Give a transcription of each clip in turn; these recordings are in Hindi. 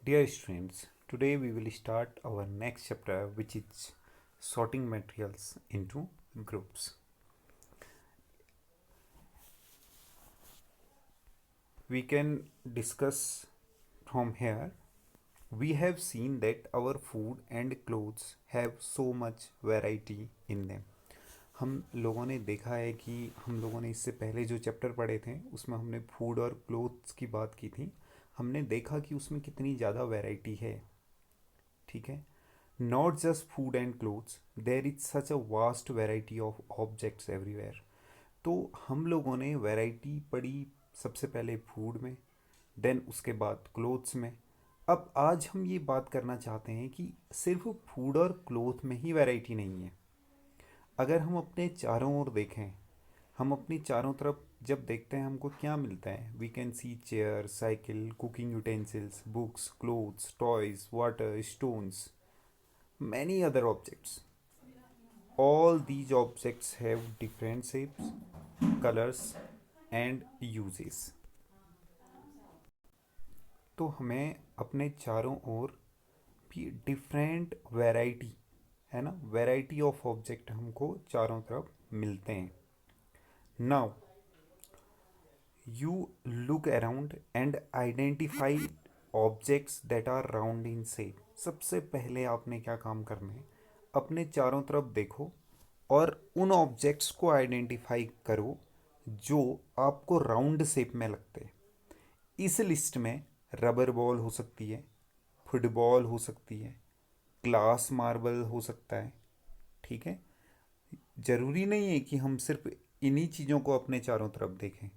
Dear students, today we will start our next chapter, which is sorting materials into groups. We can discuss from here. We have seen that our food and clothes have so much variety in them. हम लोगों ने देखा है कि हम लोगों ने इससे पहले जो चैप्टर पढ़े थे उसमें हमने फूड और क्लोथ्स की बात की थी। हमने देखा कि उसमें कितनी ज़्यादा वैरायटी है। ठीक है, not just food and clothes, there is such a vast variety of objects everywhere. तो हम लोगों ने वैरायटी पढ़ी सबसे पहले फूड में, देन उसके बाद क्लोथ्स में। अब आज हम ये बात करना चाहते हैं कि सिर्फ फूड और क्लोथ में ही वैरायटी नहीं है। अगर हम अपने चारों ओर देखें, हम अपनी चारों तरफ जब देखते हैं हमको क्या मिलता है, we can see chair, cycle, cooking utensils, books, clothes, toys, water, stones, many other objects. All these objects have different shapes, colors and uses. तो हमें अपने चारों ओर भी डिफरेंट वैरायटी है ना, वैरायटी ऑफ ऑब्जेक्ट हमको चारों तरफ मिलते हैं. Now you look around and identify objects that are round in shape. सबसे पहले आपने क्या काम करना है, अपने चारों तरफ देखो और उन ऑब्जेक्ट्स को आइडेंटिफाई करो जो आपको राउंड शेप में लगते हैं. इस लिस्ट में रबर बॉल हो सकती है, फुटबॉल हो सकती है, ग्लास मार्बल हो सकता है. ठीक है, ज़रूरी नहीं है कि हम सिर्फ इन्हीं चीज़ों को अपने चारों तरफ देखें.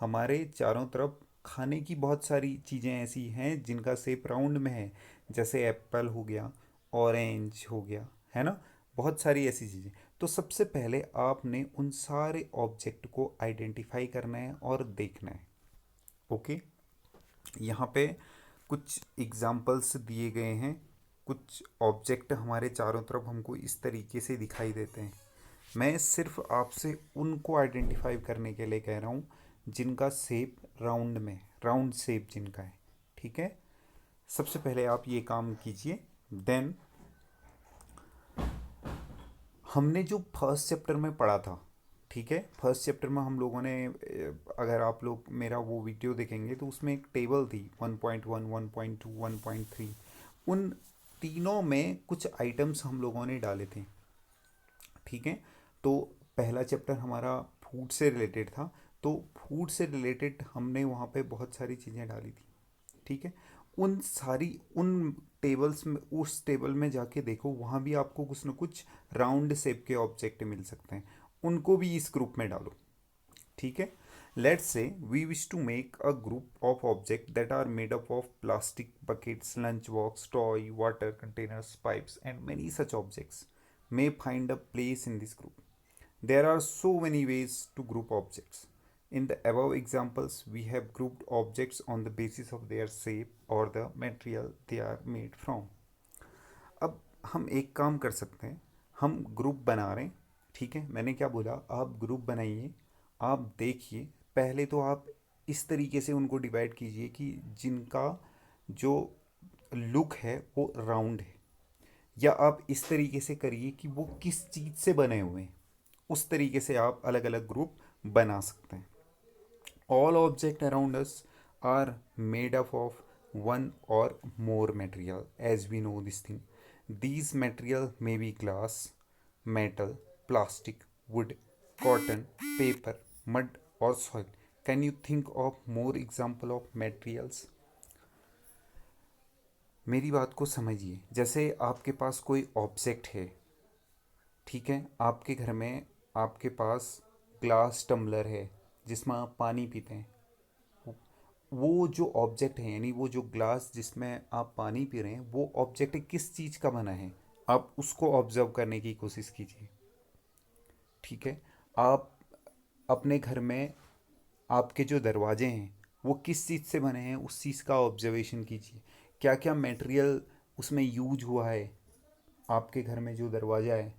हमारे चारों तरफ खाने की बहुत सारी चीज़ें ऐसी हैं जिनका शेप राउंड में है, जैसे एप्पल हो गया, ऑरेंज हो गया, है ना, बहुत सारी ऐसी चीज़ें. तो सबसे पहले आपने उन सारे ऑब्जेक्ट को आइडेंटिफाई करना है और देखना है. ओके, यहाँ पे कुछ एग्जाम्पल्स दिए गए हैं. कुछ ऑब्जेक्ट हमारे चारों तरफ हमको इस तरीके से दिखाई देते हैं. मैं सिर्फ आपसे उनको आइडेंटिफाई करने के लिए कह रहा हूँ जिनका शेप राउंड में, राउंड शेप जिनका है. ठीक है, सबसे पहले आप ये काम कीजिए. देन हमने जो फर्स्ट चैप्टर में पढ़ा था, ठीक है, फर्स्ट चैप्टर में हम लोगों ने अगर आप लोग मेरा वो वीडियो देखेंगे तो उसमें एक टेबल थी 1.1, 1.2, 1.3. उन तीनों में कुछ आइटम्स हम लोगों ने डाले थे. ठीक है, तो पहला चैप्टर हमारा फूड से रिलेटेड था, तो फूड से रिलेटेड हमने वहाँ पे बहुत सारी चीज़ें डाली थी. ठीक है, उन टेबल्स में, उस टेबल में जाके देखो, वहाँ भी आपको कुछ ना कुछ राउंड शेप के ऑब्जेक्ट मिल सकते हैं. उनको भी इस ग्रुप में डालो. ठीक है, let's say we wish to make a group of object that are made up of plastic buckets, lunch box, toy, water containers, pipes and many such objects may find a place in this group. There are so many ways to group objects. In the above examples, we have grouped objects on the basis of their shape or the material they are made from. अब हम एक काम कर सकते हैं, हम ग्रुप बना रहे हैं. ठीक है, मैंने क्या बोला, आप ग्रुप बनाइए, आप देखिए. पहले तो आप इस तरीके से उनको डिवाइड कीजिए कि जिनका जो लुक है वो राउंड है, या आप इस तरीके से करिए कि वो किस चीज़ से बने हुए हैं. उस तरीके से आप अलग अलग ग्रुप बना सकते हैं. All object around us are made up of one और more material, as we know this thing. These material may be glass, metal, plastic, wood, cotton, paper, mud और soil. Can you think of more example of materials? मेरी बात को समझिए. जैसे आपके पास कोई ऑब्जेक्ट है, ठीक है, आपके घर में आपके पास ग्लास टम्बलर है जिसमें आप पानी पीते हैं. वो जो ऑब्जेक्ट है, यानी वो जो ग्लास जिसमें आप पानी पी रहे हैं, वो ऑब्जेक्ट किस चीज़ का बना है, आप उसको ऑब्जर्व करने की कोशिश कीजिए. ठीक है, आप अपने घर में आपके जो दरवाजे हैं वो किस चीज़ से बने हैं, उस चीज़ का ऑब्जर्वेशन कीजिए. क्या क्या मटेरियल उसमें यूज हुआ है. आपके घर में जो दरवाज़ा है,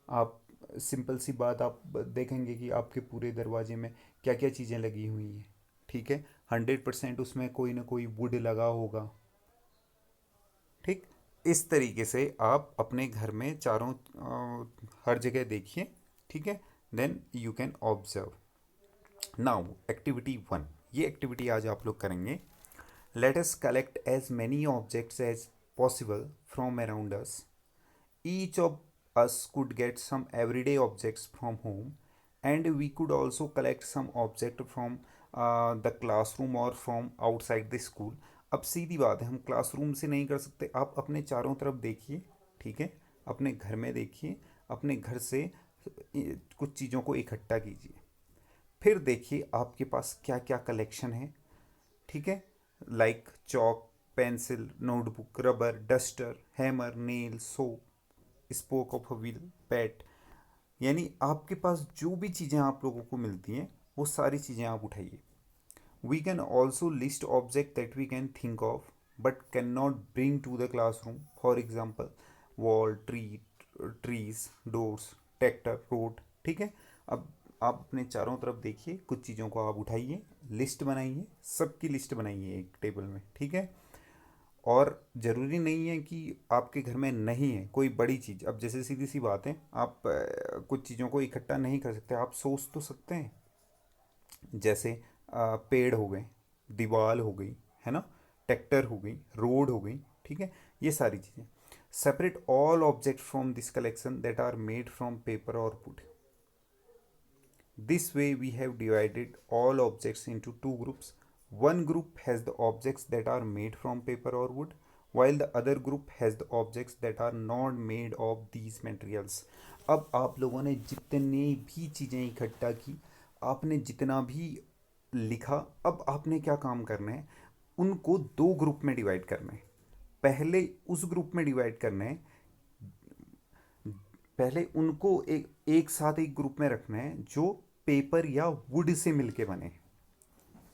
आप सिंपल सी बात, आप देखेंगे कि आपके पूरे दरवाजे में क्या क्या चीज़ें लगी हुई हैं. ठीक है, 100% उसमें कोई ना कोई वुड लगा होगा. ठीक, इस तरीके से आप अपने घर में चारों हर जगह देखिए, ठीक है। Then you can observe. Now activity 1, ये एक्टिविटी आज आप लोग करेंगे। Let us collect as many objects as possible from around us. Each of us could get some everyday objects from home, and we could also collect some object from the classroom or from outside the school. अब सीधी बात है, हम क्लासरूम से नहीं कर सकते, आप अपने चारों तरफ देखिए, ठीक है। अपने घर में देखिए, अपने घर से कुछ चीज़ों को इकट्ठा कीजिए, फिर देखिए आपके पास क्या क्या कलेक्शन है, ठीक है। Like Chowk, pencil, notebook, rubber, duster, hammer, nail, soap, spoke of a wheel, PAT. यानी आपके पास जो भी चीज़ें आप लोगों को मिलती हैं वो सारी चीज़ें आप उठाइए। We can also list object that we can think of but can not bring to the classroom. For example wall, trees, doors, tractor, road, ठीक है। अब आप अपने चारों तरफ देखिए, कुछ चीज़ों को आप उठाइए, लिस्ट बनाइए, सबकी लिस्ट बनाइए एक टेबल में, ठीक है। और ज़रूरी नहीं है कि आपके घर में नहीं है कोई बड़ी चीज़। अब जैसे सीधी सी बात है, आप कुछ चीज़ों को इकट्ठा नहीं कर सकते, आप सोच तो सकते हैं। जैसे पेड़ हो गए, दीवार हो गई, है ना, ट्रैक्टर हो गई, रोड हो गई, ठीक है। ये सारी चीज़ें। Separate all object from this collection that are made from paper और wood. This way, we have divided all objects into two groups. One group has the objects that are made from paper or wood, while the other group has the objects that are not made of these materials. अब आप लोगों ने जितनी भी चीज़ें इकट्ठा की, आपने जितना भी लिखा, अब आपने क्या काम करना है, उनको दो ग्रुप में डिवाइड करना है। पहले उस ग्रुप में डिवाइड करना है, पहले उनको एक साथ एक ग्रुप में रखना है जो पेपर या वुड से मिलके बने,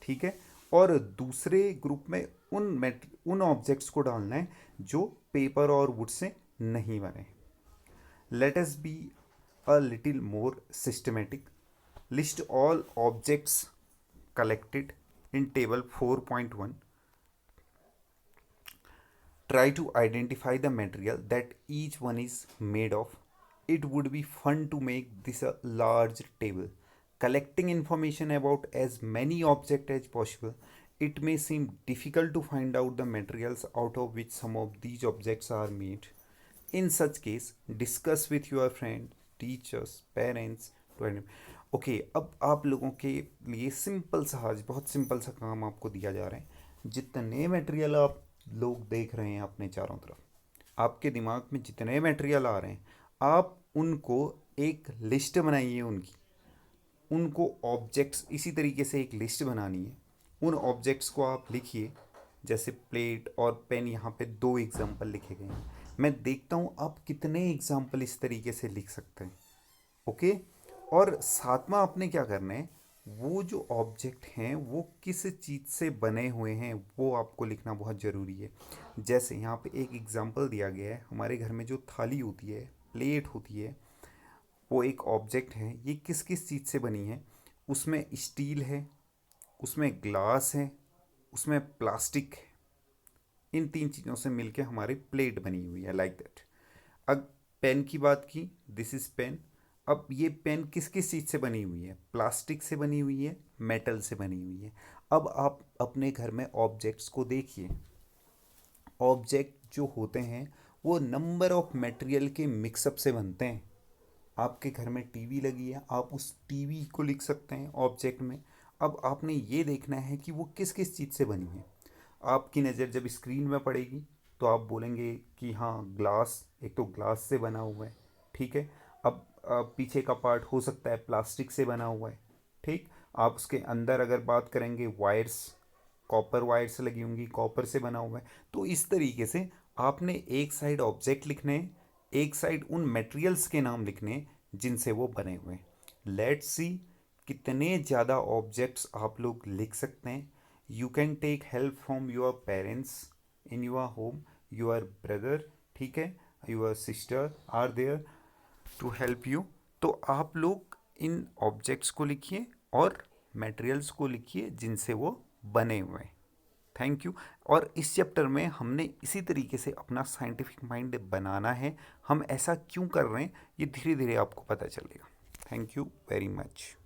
ठीक है। और दूसरे ग्रुप में उन ऑब्जेक्ट्स को डालना है जो पेपर और वुड से नहीं बने। Let us be a little more systematic. List all objects collected in table 4.1. Try to identify the material that each one is made of. It would be fun to make this a large table, collecting information about as many objects as possible. It may seem difficult to find out the materials out of which some of these objects are made. In such case, discuss with your friends, teachers, parents to okay. अब आप लोगों के लिए सिंपल सा, आज बहुत सिंपल सा काम आपको दिया जा रहा है। जितने मटेरियल आप लोग देख रहे हैं अपने चारों तरफ, आपके दिमाग में जितने मटेरियल आ रहे हैं, आप उनको एक लिस्ट बनाइए उनकी। उनको ऑब्जेक्ट्स इसी तरीके से एक लिस्ट बनानी है। उन ऑब्जेक्ट्स को आप लिखिए। जैसे प्लेट और पेन, यहाँ पे दो एग्जाम्पल लिखे गए हैं। मैं देखता हूँ आप कितने एग्जाम्पल इस तरीके से लिख सकते हैं, ओके। और साथ में आपने क्या करना है, वो जो ऑब्जेक्ट हैं वो किस चीज़ से बने हुए हैं वो आपको लिखना बहुत ज़रूरी है। जैसे यहाँ पे एक एग्जांपल दिया गया है, हमारे घर में जो थाली होती है, प्लेट होती है, वो एक ऑब्जेक्ट है। ये किस किस चीज़ से बनी है, उसमें स्टील है, उसमें ग्लास है, उसमें प्लास्टिक है। इन तीन चीज़ों से मिलके हमारी प्लेट बनी हुई है, लाइक दैट। अब पेन की बात की, दिस इज़ पेन। अब ये पेन किस किस चीज़ से बनी हुई है, प्लास्टिक से बनी हुई है, मेटल से बनी हुई है। अब आप अपने घर में ऑब्जेक्ट्स को देखिए। ऑब्जेक्ट जो होते हैं वो नंबर ऑफ मटेरियल के मिक्सअप से बनते हैं। आपके घर में टीवी लगी है, आप उस टीवी को लिख सकते हैं ऑब्जेक्ट में। अब आपने ये देखना है कि वो किस किस चीज़ से बनी है। आपकी नज़र जब स्क्रीन में पड़ेगी तो आप बोलेंगे कि हाँ ग्लास, एक तो ग्लास से बना हुआ है, ठीक है। अब पीछे का पार्ट हो सकता है प्लास्टिक से बना हुआ है, ठीक। आप उसके अंदर अगर बात करेंगे, वायर्स, कॉपर वायर्स लगी होंगी, कॉपर से बना हुआ है। तो इस तरीके से आपने एक साइड ऑब्जेक्ट लिखने हैं, एक साइड उन मटेरियल्स के नाम लिखने हैं जिनसे वो बने हुए हैं। लेट्स सी कितने ज़्यादा ऑब्जेक्ट्स आप लोग लिख सकते हैं। You can take help from your parents in your home, your brother, ठीक है, your sister are there to help you. तो आप लोग इन ऑब्जेक्ट्स को लिखिए और मटेरियल्स को लिखिए जिनसे वो बने हुए हैं। Thank you. और इस चैप्टर में हमने इसी तरीके से अपना साइंटिफिक माइंड बनाना है। हम ऐसा क्यों कर रहे हैं ये धीरे धीरे आपको पता चलेगा। Thank you very much.